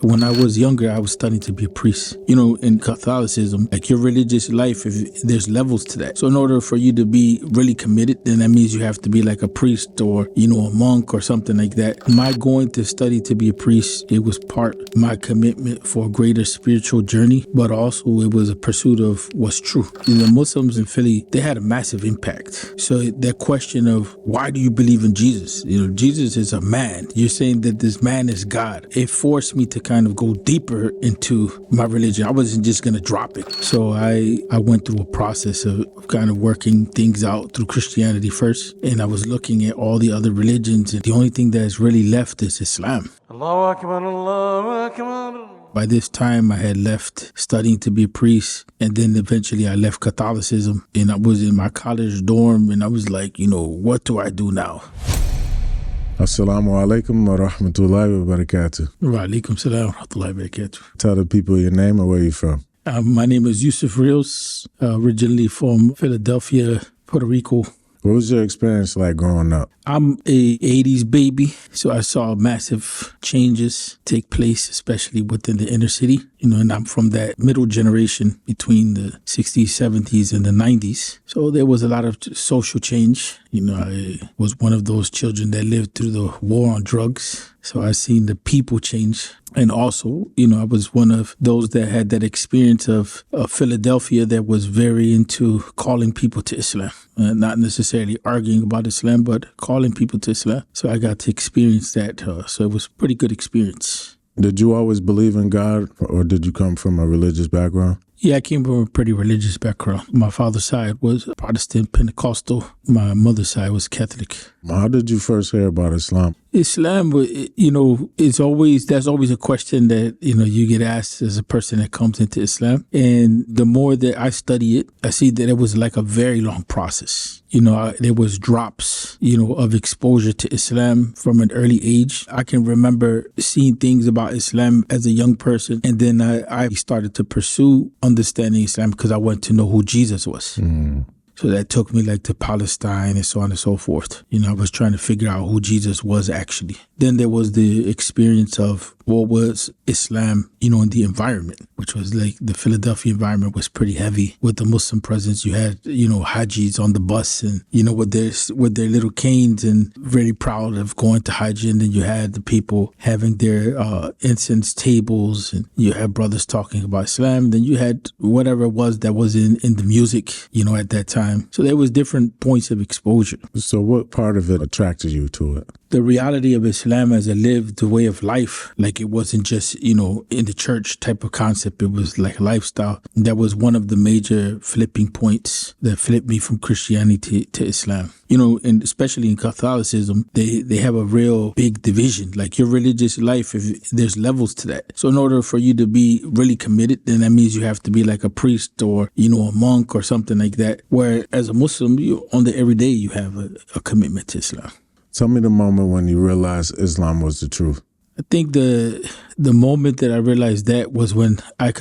When I was younger, I was studying to be a priest. You know, in Catholicism, like your religious life, there's levels to that. So in order for you to be really committed, then that means you have to be like a priest or, you know, a monk or something like that. My going to study to be a priest, it was part of my commitment for a greater spiritual journey, but also it was a pursuit of what's true. The Muslims in Philly, they had a massive impact. So that question of why do you believe in Jesus? You know, Jesus is a man. You're saying that this man is God. It forced me to kind of go deeper into my religion. I wasn't just going to drop it. So I went through a process of kind of working things out through Christianity first. And I was looking at all the other religions. And the only thing that's really left is Islam. Allahu Akbar, Allahu Akbar. By this time, I had left studying to be a priest, and then eventually I left Catholicism, and I was in my college dorm, and I was like, you know, what do I do now? Assalamu alaikum wa rahmatullahi wa barakatuh. Wa alaikum salam wa rahmatullahi wa barakatuh. Tell the people your name and where you're from. My name is Yusuf Rios, originally from Philadelphia, Puerto Rico. What was your experience like growing up? I'm a 80s baby, so I saw massive changes take place, especially within the inner city. You know, and I'm from that middle generation between the 60s, 70s, and the 90s. So there was a lot of social change. You know, I was one of those children that lived through the war on drugs. So I seen the people change. And also, you know, I was one of those that had that experience of Philadelphia that was very into calling people to Islam. Not necessarily arguing about Islam, but calling people to Islam. So I got to experience that. So it was a pretty good experience. Did you always believe in God, or did you come from a religious background? Yeah, I came from a pretty religious background. My father's side was Protestant Pentecostal. My mother's side was Catholic. How did you first hear about Islam? Islam, you know, there's always a question that, you know, you get asked as a person that comes into Islam. And the more that I study it, I see that it was like a very long process. You know, there was drops, you know, of exposure to Islam from an early age. I can remember seeing things about Islam as a young person. And then I started to pursue understanding Islam because I wanted to know who Jesus was. So that took me like to Palestine and so on and so forth. You know, I was trying to figure out who Jesus was actually. Then there was the experience of what was Islam, you know, in the environment, which was like the Philadelphia environment was pretty heavy with the Muslim presence. You had, you know, Hajis on the bus and, you know, with their little canes and very proud of going to Hajj. And then you had the people having their incense tables, and you had brothers talking about Islam. Then you had whatever it was that was in the music, you know, at that time. So there was different points of exposure. So what part of it attracted you to it? The reality of Islam as a lived way of life, like it wasn't just, you know, in the church type of concept. It was like a lifestyle. That was one of the major flipping points that flipped me from Christianity to Islam. You know, and especially in Catholicism, they have a real big division. Like your religious life, there's levels to that. So in order for you to be really committed, then that means you have to be like a priest or, you know, a monk or something like that. Where as a Muslim, on the everyday, you have a commitment to Islam. Tell me the moment when you realized Islam was the truth. I think the moment that I realized that was when I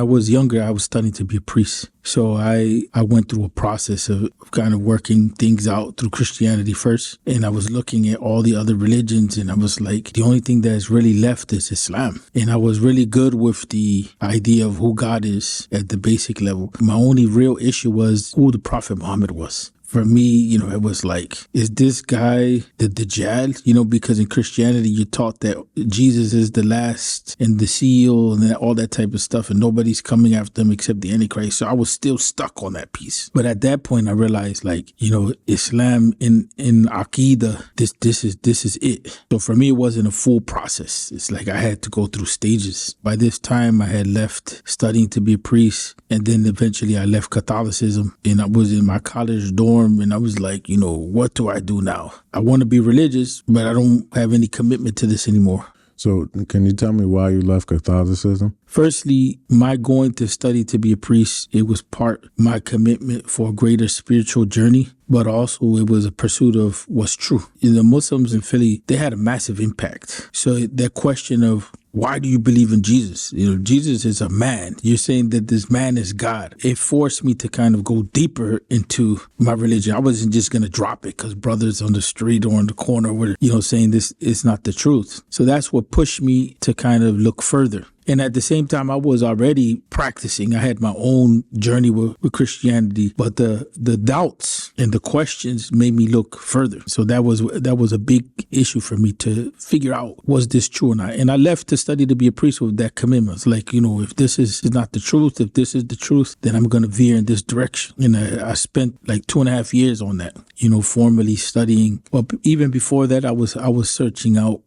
was younger, I was studying to be a priest. So I went through a process of kind of working things out through Christianity first. And I was looking at all the other religions, and I was like, the only thing that's really left is Islam. And I was really good with the idea of who God is at the basic level. My only real issue was who the Prophet Muhammad was. For me, you know, it was like, is this guy the Dajjal? You know, because in Christianity, you're taught that Jesus is the last and the seal and all that type of stuff, and nobody's coming after him except the Antichrist. So I was still stuck on that piece. But at that point, I realized, like, you know, Islam in Aqidah, this is it. So for me, it wasn't a full process. It's like I had to go through stages. By this time, I had left studying to be a priest, and then eventually I left Catholicism, and I was in my college dorm. And I was like, you know, what do I do now? I want to be religious, but I don't have any commitment to this anymore. So can you tell me why you left Catholicism? Firstly, my going to study to be a priest, it was part of my commitment for a greater spiritual journey, but also it was a pursuit of what's true. The Muslims in Philly, they had a massive impact. So that question of why do you believe in Jesus? Jesus is a man. You're saying that this man is God. It forced me to kind of go deeper into my religion. I wasn't just going to drop it because brothers on the street or in the corner were, saying this is not the truth. So that's what pushed me to kind of look further. And at the same time, I was already practicing. I had my own journey with Christianity, but the doubts and the questions made me look further. So that was a big issue for me to figure out, was this true or not? And I left to study to be a priest with that commitment. It's like, if this is not the truth, if this is the truth, then I'm going to veer in this direction. And I spent like 2.5 years on that, formally studying. Well, even before that, I was searching out,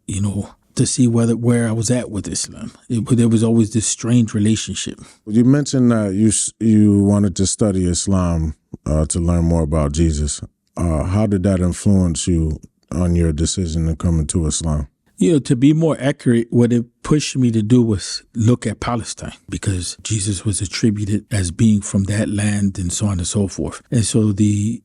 to see where I was at with Islam. There was always this strange relationship. You mentioned that you wanted to study Islam to learn more about Jesus. How did that influence you on your decision to come into Islam? To be more accurate, what it pushed me to do was look at Palestine, because Jesus was attributed as being from that land and so on and so forth. And so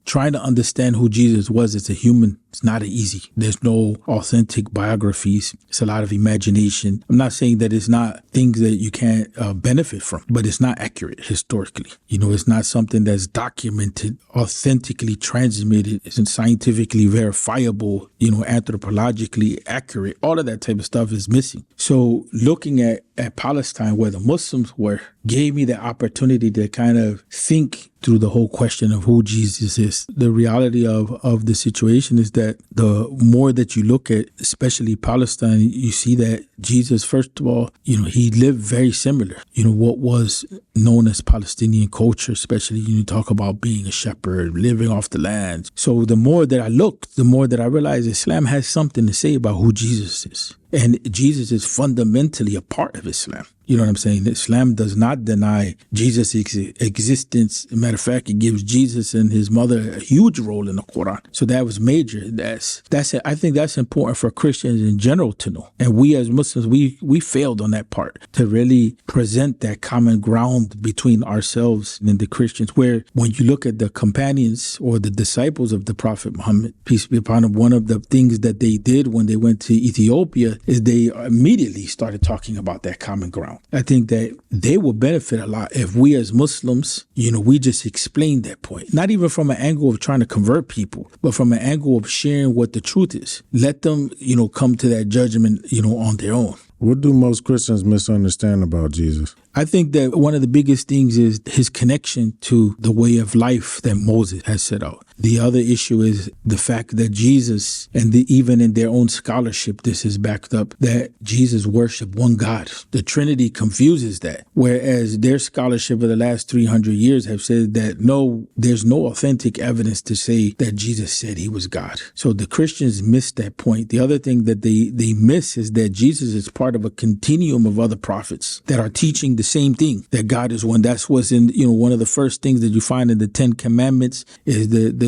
trying to understand who Jesus was as a human is not easy. There's no authentic biographies. It's a lot of imagination. I'm not saying that it's not things that you can't benefit from, but it's not accurate historically. It's not something that's documented, authentically transmitted, isn't scientifically verifiable, anthropologically accurate. All of that type of stuff is missing. So looking at Palestine, where the Muslims were, gave me the opportunity to kind of think through the whole question of who Jesus is. The reality of the situation is that the more that you look at, especially Palestine, you see that Jesus, first of all, he lived very similar. What was known as Palestinian culture, especially you talk about being a shepherd, living off the land. So the more that I looked, the more that I realized Islam has something to say about who Jesus is. And Jesus is fundamentally a part of Islam. You know what I'm saying? Islam does not deny Jesus' existence. Matter of fact, it gives Jesus and his mother a huge role in the Quran. So that was major. I think that's important for Christians in general to know. And we as Muslims, we failed on that part, to really present that common ground between ourselves and the Christians, where when you look at the companions or the disciples of the Prophet Muhammad, peace be upon him, one of the things that they did when they went to Ethiopia is they immediately started talking about that common ground. I think that they will benefit a lot if we as Muslims, we just explain that point. Not even from an angle of trying to convert people, but from an angle of sharing what the truth is. Let them, come to that judgment, on their own. What do most Christians misunderstand about Jesus? I think that one of the biggest things is his connection to the way of life that Moses has set out. The other issue is the fact that Jesus, and even in their own scholarship, this is backed up, that Jesus worshiped one God. The Trinity confuses that, whereas their scholarship of the last 300 years have said that no, there's no authentic evidence to say that Jesus said he was God. So the Christians miss that point. The other thing that they miss is that Jesus is part of a continuum of other prophets that are teaching the same thing, that God is one. That's what's in, one of the first things that you find in the 10 Commandments is the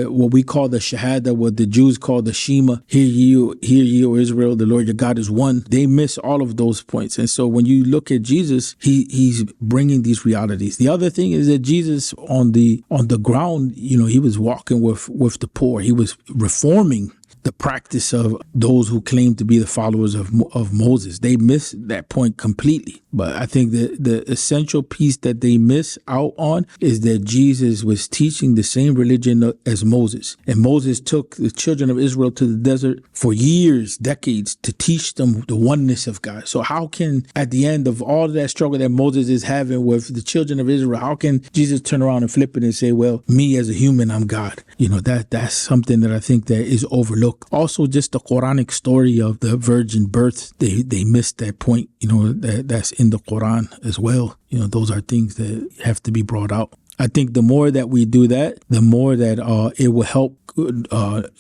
what we call the Shahada, what the Jews call the Shema. Hear ye, O Israel, the Lord your God is one. They miss all of those points. And so when you look at Jesus, he's bringing these realities. The other thing is that Jesus on the ground, he was walking with the poor. He was reforming the practice of those who claim to be the followers of Moses. They miss that point completely. But I think the essential piece that they miss out on is that Jesus was teaching the same religion as Moses. And Moses took the children of Israel to the desert for years, decades, to teach them the oneness of God. So how can, at the end of all of that struggle that Moses is having with the children of Israel, how can Jesus turn around and flip it and say, well, me as a human, I'm God? That's something that I think that is overlooked. Also, just the Quranic story of the virgin birth, they missed that point, that's in the Quran as well. Those are things that have to be brought out. I think the more that we do that, the more that it will help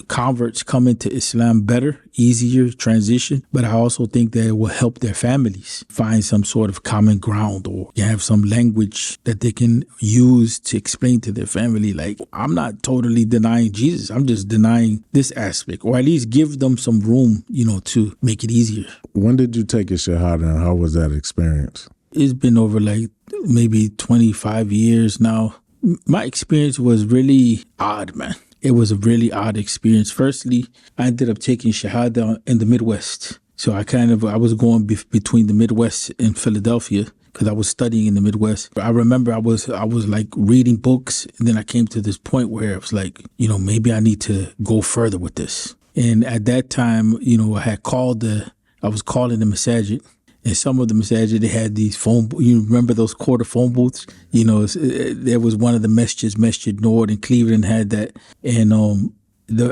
converts come into Islam better, easier transition. But I also think that it will help their families find some sort of common ground, or have some language that they can use to explain to their family, like, I'm not totally denying Jesus. I'm just denying this aspect, or at least give them some room, to make it easier. When did you take a Shahada, and how was that experience? It's been over like maybe 25 years now. My experience was really odd, man. It was a really odd experience. Firstly, I ended up taking Shahada in the Midwest. So I was going between the Midwest and Philadelphia because I was studying in the Midwest. I remember I was like reading books, and then I came to this point where I was like, maybe I need to go further with this. And at that time, I was calling the masajid. And some of the masajid, they had these phone, you remember those quarter phone booths? There was one of the masjids, Masjid Nord in Cleveland had that. And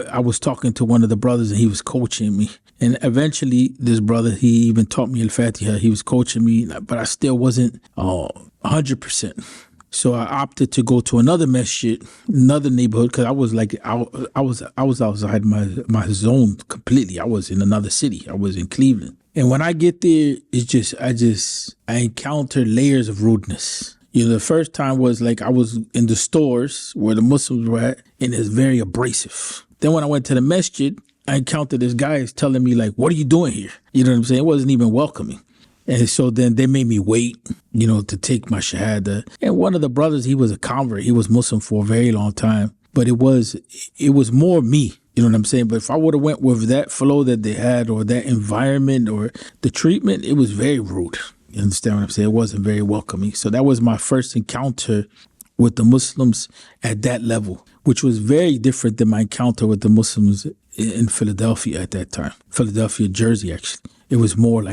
I was talking to one of the brothers and he was coaching me. And eventually this brother, he even taught me Al-Fatiha. He was coaching me, but I still wasn't 100%. So I opted to go to another masjid, another neighborhood, because I was like, I was outside my zone completely. I was in another city. I was in Cleveland. And when I get there, I encountered layers of rudeness. The first time was like I was in the stores where the Muslims were at, and it's very abrasive. Then when I went to the masjid, I encountered this guy telling me like, what are you doing here? You know what I'm saying? It wasn't even welcoming. And so then they made me wait, to take my shahada. And one of the brothers, he was a convert. He was Muslim for a very long time. But it was more me. You know what I'm saying? But if I would have went with that flow that they had or that environment or the treatment, it was very rude. You understand what I'm saying? It wasn't very welcoming. So that was my first encounter with the Muslims at that level, which was very different than my encounter with the Muslims in Philadelphia at that time. Philadelphia, Jersey, actually. It was more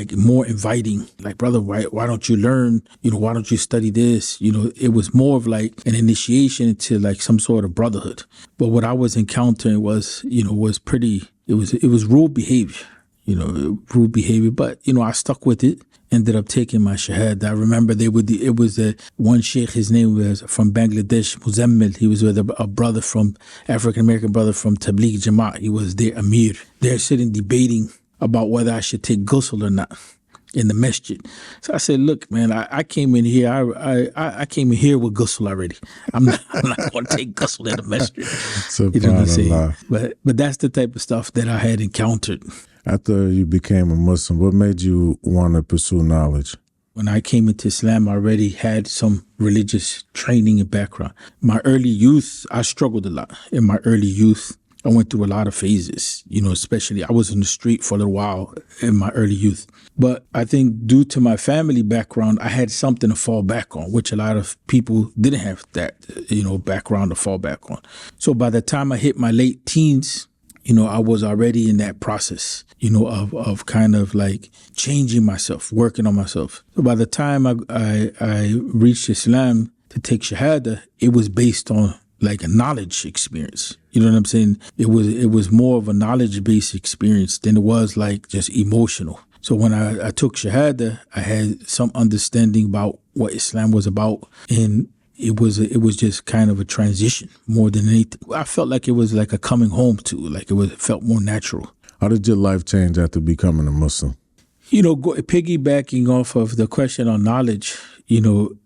inviting, like, brother, why don't you learn? Why don't you study this? It was more of like an initiation into like some sort of brotherhood. But what I was encountering was rude behavior, rude behavior. But, I stuck with it, ended up taking my shahada. I remember it was one sheikh, his name was from Bangladesh, Muzammil. He was with a brother African-American brother from Tabligh Jamaat. He was their Amir. They're sitting debating about whether I should take ghusl or not in the masjid. So I said, look, man, I came in here. I came in here with ghusl already. I'm not going to take ghusl in the masjid. You know what I'm saying? But that's the type of stuff that I had encountered. After you became a Muslim, what made you want to pursue knowledge? When I came into Islam, I already had some religious training and background. My early youth, I struggled a lot. In my early youth, I went through a lot of phases, especially I was in the street for a little while in my early youth. But I think due to my family background, I had something to fall back on, which a lot of people didn't have that, background to fall back on. So by the time I hit my late teens, I was already in that process, of kind of like changing myself, working on myself. So by the time I reached Islam to take Shahada, it was based on like a knowledge experience. You know what I'm saying? It was more of a knowledge-based experience than it was like just emotional. So when I took Shahada, I had some understanding about what Islam was about, and it was just kind of a transition more than anything. I felt like it was like a coming home to, like it felt more natural. How did your life change after becoming a Muslim? Piggybacking off of the question on knowledge,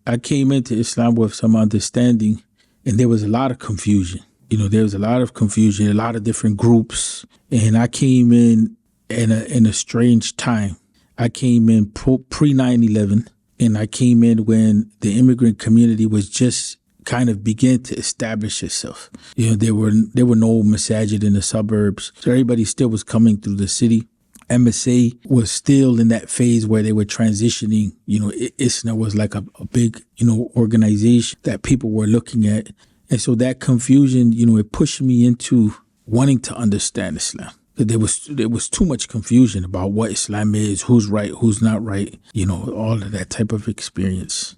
I came into Islam with some understanding, and there was a lot of confusion. There was a lot of confusion, a lot of different groups. And I came in a strange time. I came in pre 9/11, and I came in when the immigrant community was just kind of begin to establish itself. There were no masajid in the suburbs, so everybody still was coming through the city. MSA was still in that phase where they were transitioning. ISNA was like a big, organization that people were looking at. And so that confusion, it pushed me into wanting to understand Islam. There was too much confusion about what Islam is, who's right, who's not right, all of that type of experience.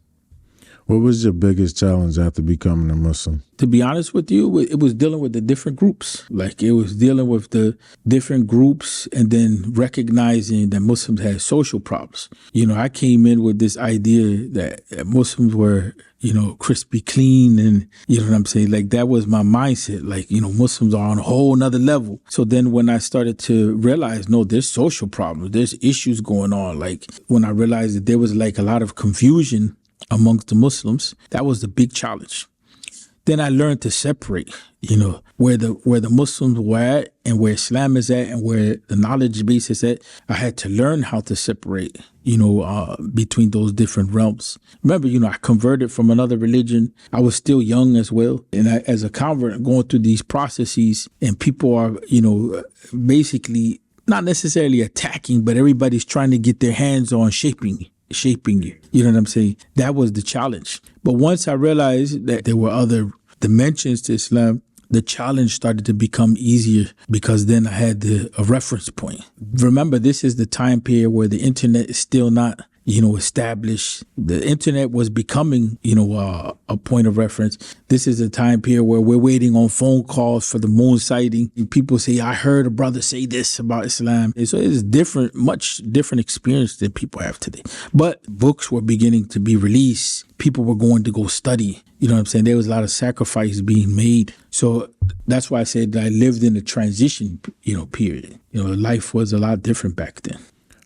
What was your biggest challenge after becoming a Muslim? To be honest with you, it was dealing with the different groups. Like it was dealing with the different groups and then recognizing that Muslims had social problems. I came in with this idea that Muslims were, crispy clean, and you know what I'm saying? Like that was my mindset. Like, Muslims are on a whole nother level. So then when I started to realize, no, there's social problems, there's issues going on. Like when I realized that there was like a lot of confusion amongst the Muslims, that was the big challenge. Then I learned to separate, where the Muslims were at and where Islam is at and where the knowledge base is at. I had to learn how to separate, between those different realms. Remember, I converted from another religion. I was still young as well. And as a convert, going through these processes, and people are, basically not necessarily attacking, but everybody's trying to get their hands on shaping you. You know what I'm saying? That was the challenge. But once I realized that there were other dimensions to Islam, the challenge started to become easier because then I had a reference point. Remember, this is the time period where the internet is still not, established. The internet was becoming, a point of reference. This is a time period where we're waiting on phone calls for the moon sighting. And people say, I heard a brother say this about Islam. And so it's much different experience than people have today. But books were beginning to be released. People were going to go study. You know what I'm saying? There was a lot of sacrifice being made. So that's why I said that I lived in a transition, period. Life was a lot different back then.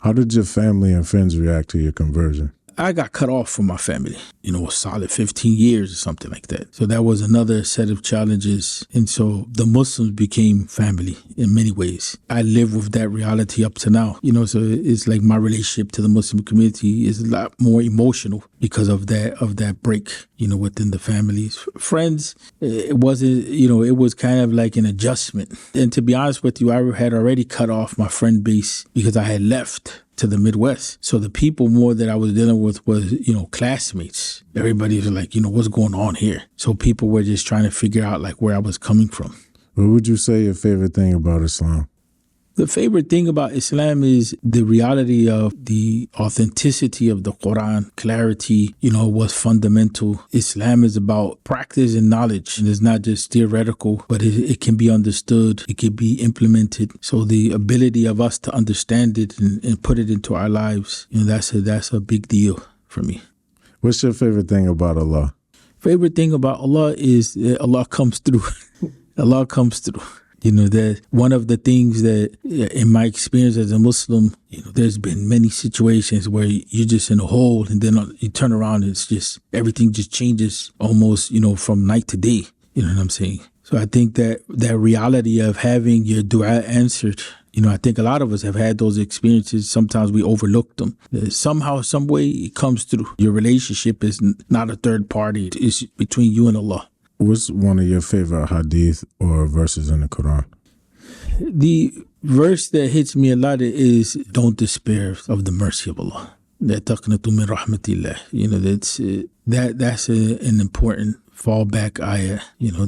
How did your family and friends react to your conversion? I got cut off from my family, a solid 15 years or something like that. So that was another set of challenges. And so the Muslims became family in many ways. I live with that reality up to now, so it's like my relationship to the Muslim community is a lot more emotional because of that break, within the families. Friends, it was kind of like an adjustment. And to be honest with you, I had already cut off my friend base because I had left to the Midwest. So the people more that I was dealing with was, classmates. Everybody was like, what's going on here? So people were just trying to figure out like where I was coming from. What would you say your favorite thing about Islam? The favorite thing about Islam is the reality of the authenticity of the Quran, clarity, was fundamental. Islam is about practice and knowledge. And it's not just theoretical, but it can be understood. It can be implemented. So the ability of us to understand it and put it into our lives, that's a big deal for me. What's your favorite thing about Allah? Favorite thing about Allah is that Allah comes through. Allah comes through. That one of the things that in my experience as a Muslim, there's been many situations where you're just in a hole and then you turn around and it's just, everything just changes almost, from night to day. You know what I'm saying? So I think that reality of having your dua answered, I think a lot of us have had those experiences. Sometimes we overlook them. Somehow, some way it comes through. Your relationship is not a third party. It's between you and Allah. What's one of your favorite hadith or verses in the Quran? The verse that hits me a lot is don't despair of the mercy of Allah. La taqnatu min rahmatillah. That's an important fallback ayah.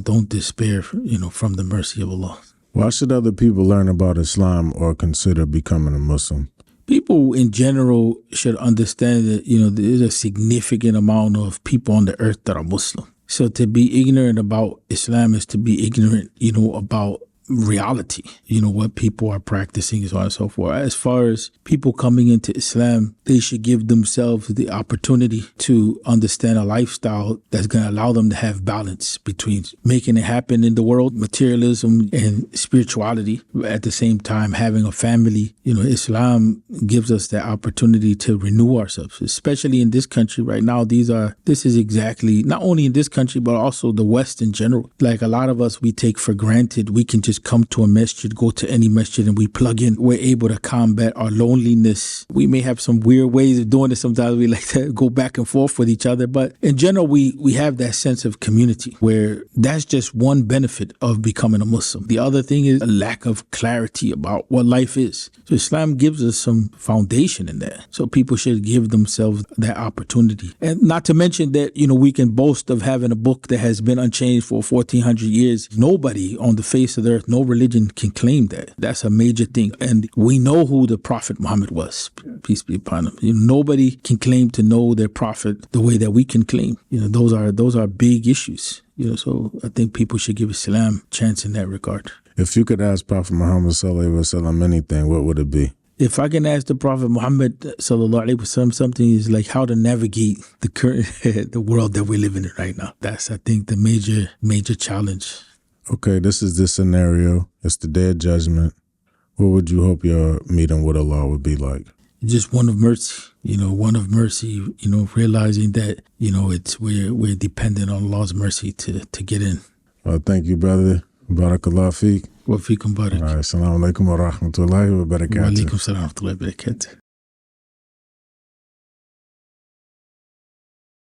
Don't despair, from the mercy of Allah. Why should other people learn about Islam or consider becoming a Muslim? People in general should understand that, there's a significant amount of people on the earth that are Muslim. So to be ignorant about Islam is to be ignorant, about reality, what people are practicing, so on and so forth. As far as people coming into Islam, they should give themselves the opportunity to understand a lifestyle that's going to allow them to have balance between making it happen in the world, materialism and spirituality, at the same time having a family. Islam gives us that opportunity to renew ourselves, especially in this country right now. This is exactly, not only in this country, but also the West in general. Like a lot of us, we take for granted, we can just come to a masjid, go to any masjid and we plug in. We're able to combat our loneliness. We may have some weird ways of doing it. Sometimes we like to go back and forth with each other. But in general, we have that sense of community where that's just one benefit of becoming a Muslim. The other thing is a lack of clarity about what life is. So Islam gives us some foundation in that. So people should give themselves that opportunity. And not to mention that, we can boast of having a book that has been unchanged for 1400 years. Nobody on the face of the earth, no religion can claim that. That's a major thing. And we know who the Prophet Muhammad was, peace be upon him. Nobody can claim to know their prophet the way that we can claim. Those are big issues. So I think people should give Islam a chance in that regard. If you could ask Prophet Muhammad sallallahu alaihi wasallam anything, what would it be? If I can ask the Prophet Muhammad sallallahu alaihi wasallam something, is like how to navigate the current the world that we're living in right now. That's, I think, the major challenge. Okay, this is the scenario. It's the Day of Judgment. What would you hope your meeting with Allah would be like? Just one of mercy, one of mercy, realizing that, we're dependent on Allah's mercy to get in. Thank you, brother. Barakallah feek. Wa feekum barak. All right, assalamu alaikum wa rahmatullahi wa barakatuh. Wa alaikum salam wa rahmatullahi wa barakatuh.